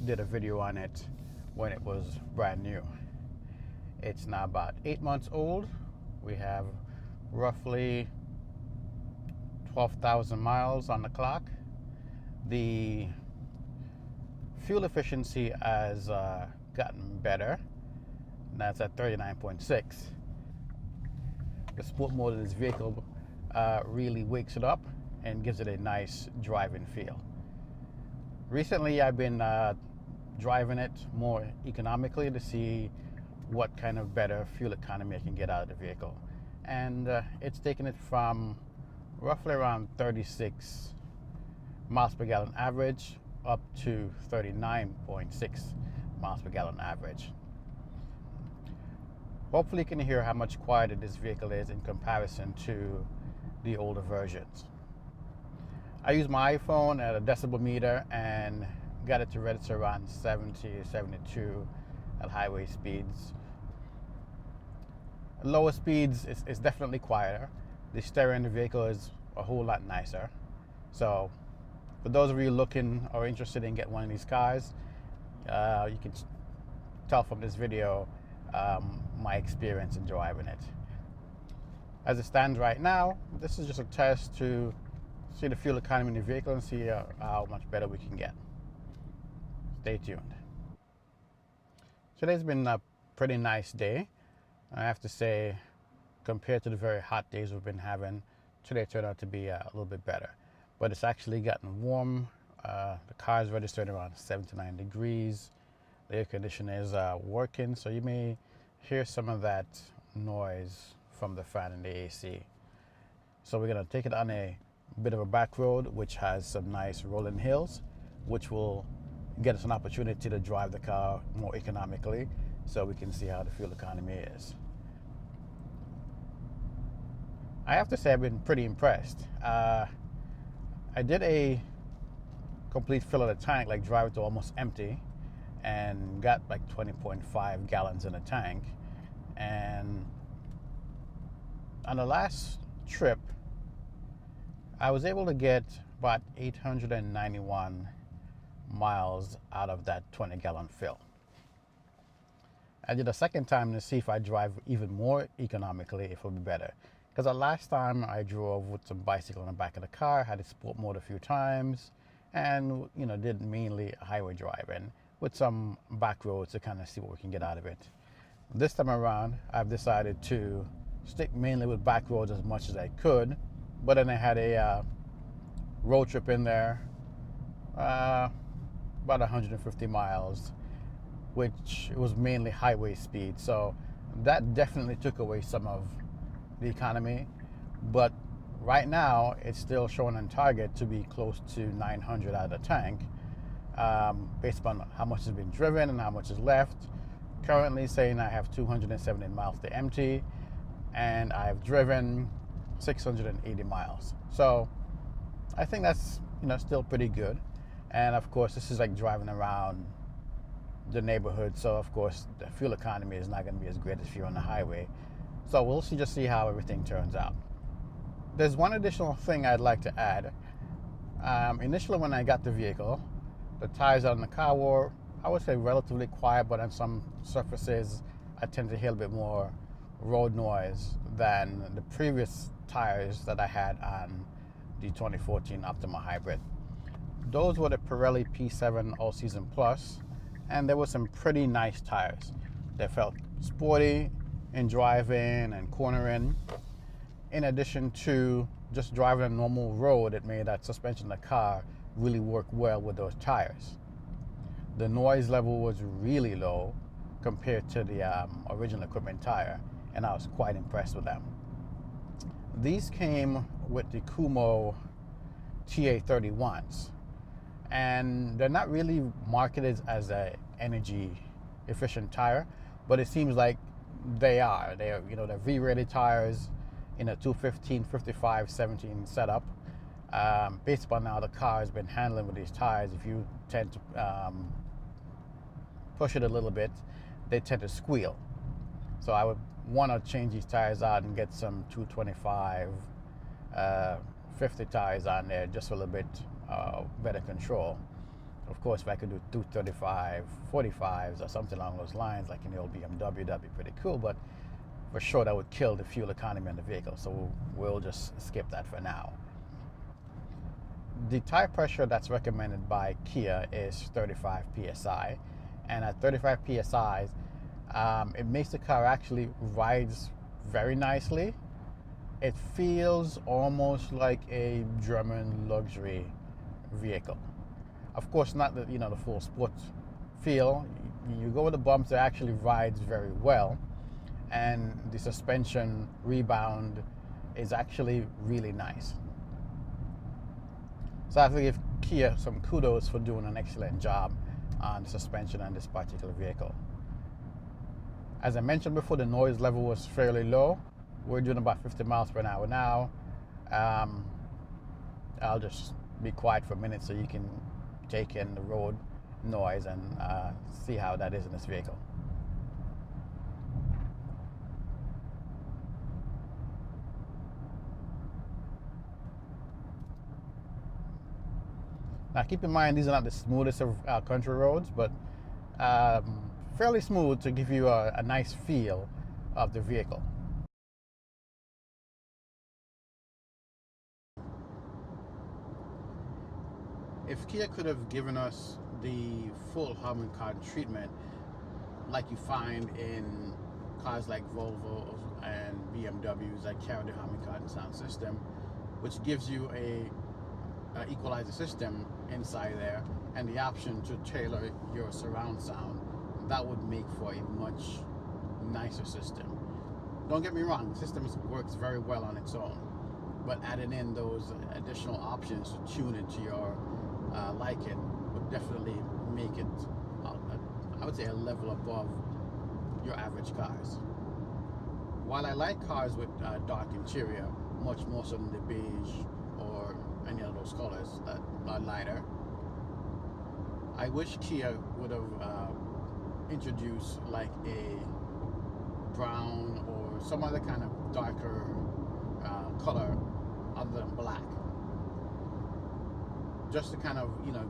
did a video on it when it was brand new. It's now about 8 months old. We have roughly 12,000 miles on the clock. The fuel efficiency has gotten better. That's at 39.6. The sport mode of this vehicle really wakes it up and gives it a nice driving feel. Recently, I've been driving it more economically to see what kind of better fuel economy I can get out of the vehicle. And it's taken it from roughly around 36 miles per gallon average up to 39.6 miles per gallon average. Hopefully you can hear how much quieter this vehicle is in comparison to the older versions. I use my iPhone at a decibel meter and got it to register around 70, 72 at highway speeds. Lower speeds, it's definitely quieter. The stereo in the vehicle is a whole lot nicer. So for those of you looking or interested in getting one of these cars, you can tell from this video my experience in driving it. As it stands right now, this is just a test to see the fuel economy in the vehicle and see how much better we can get. Stay tuned. Today's been a pretty nice day. I have to say, compared to the very hot days we've been having, today turned out to be a little bit better. But it's actually gotten warm. The car is registered around 79 degrees. The air conditioner is working, so you may hear some of that noise from the fan and the AC. So we're gonna take it on a bit of a back road, which has some nice rolling hills, which will get us an opportunity to drive the car more economically, so we can see how the fuel economy is. I have to say I've been pretty impressed. I did a complete fill of the tank, like drive it to almost empty, and got like 20.5 gallons in the tank. And on the last trip, I was able to get about 891 miles out of that 20-gallon fill. I did a second time to see if I drive even more economically, if it would be better. Because the last time I drove with some bicycle in the back of the car, had it sport mode a few times, and did mainly highway driving with some back roads to kind of see what we can get out of it. This time around, I've decided to stick mainly with back roads as much as I could, but then I had a road trip in there, about 150 miles, which was mainly highway speed. So that definitely took away some of the economy. But right now, it's still showing on target to be close to 900 out of the tank, based upon how much has been driven and how much is left. Currently saying I have 270 miles to empty, and I've driven 680 miles. So I think that's still pretty good. And of course, this is like driving around the neighborhood, so of course the fuel economy is not going to be as great as if you're on the highway. So we'll just see how everything turns out. There's one additional thing I'd like to add. Initially when I got the vehicle, the tires on the car were, I would say, relatively quiet, but on some surfaces I tend to hear a bit more road noise than the previous tires that I had on the 2014 Optima Hybrid. Those were the Pirelli P7 All Season Plus, and there were some pretty nice tires. They felt sporty in driving and cornering. In addition to just driving a normal road, it made that suspension of the car really work well with those tires. The noise level was really low compared to the original equipment tire, and I was quite impressed with them. These came with the Kumo TA31s, and they're not really marketed as an energy efficient tire, but it seems like they are. They're V-rated tires in a 215, 55, 17 setup. Based upon how the car has been handling with these tires, if you tend to push it a little bit, they tend to squeal. So I would want to change these tires out and get some 225, 50 tires on there just for a little bit better control. Of course, if I could do 235, 45s or something along those lines, like in the old BMW, that'd be pretty cool. But for sure, that would kill the fuel economy on the vehicle. So we'll just skip that for now. The tire pressure that's recommended by Kia is 35 psi, and at 35 psi, it makes the car actually rides very nicely. It feels almost like a German luxury vehicle. Of course, not the the full sport feel. You go with the bumps, it actually rides very well, and the suspension rebound is actually really nice. So I have to give Kia some kudos for doing an excellent job on the suspension on this particular vehicle. As I mentioned before, the noise level was fairly low. We're doing about 50 miles per hour now. I'll just be quiet for a minute so you can take in the road noise and see how that is in this vehicle. Now keep in mind, these are not the smoothest of country roads, but fairly smooth to give you a nice feel of the vehicle. If Kia could have given us the full Harman Kardon treatment like you find in cars like Volvo and BMWs that carry the Harman Kardon sound system, which gives you a equalizer system inside there and the option to tailor your surround sound, that would make for a much nicer system. Don't get me wrong, the system works very well on its own, but adding in those additional options to tune it to your liking would definitely make it, I would say, a level above your average cars. While I like cars with dark interior much more so than the beige or any of those colors that are lighter, I wish Kia would have introduced like a brown or some other kind of darker color other than black, just to kind of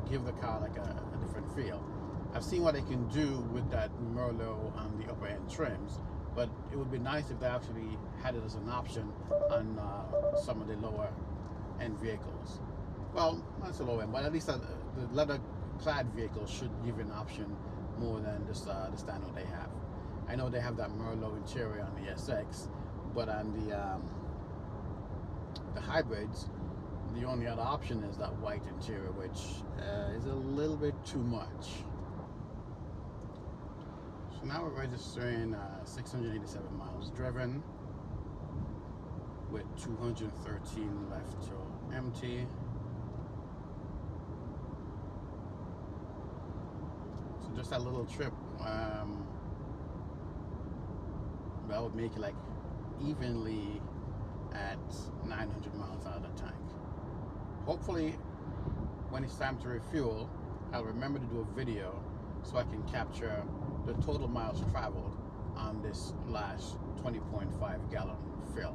give the car like a different feel. I've seen what they can do with that Merlot on the upper end trims, but it would be nice if they actually had it as an option on some of the lower end vehicles. Well, not so low end, but at least the leather clad vehicles should give an option more than just the standard they have. I know they have that Merlot interior on the SX, but on the hybrids, the only other option is that white interior, which is a little bit too much. So now we're registering 687 miles driven with 213 left to empty. So just that little trip, that would make it like evenly at 900 miles out of the tank. Hopefully, when it's time to refuel, I'll remember to do a video so I can capture the total miles traveled on this last 20.5 gallon fill.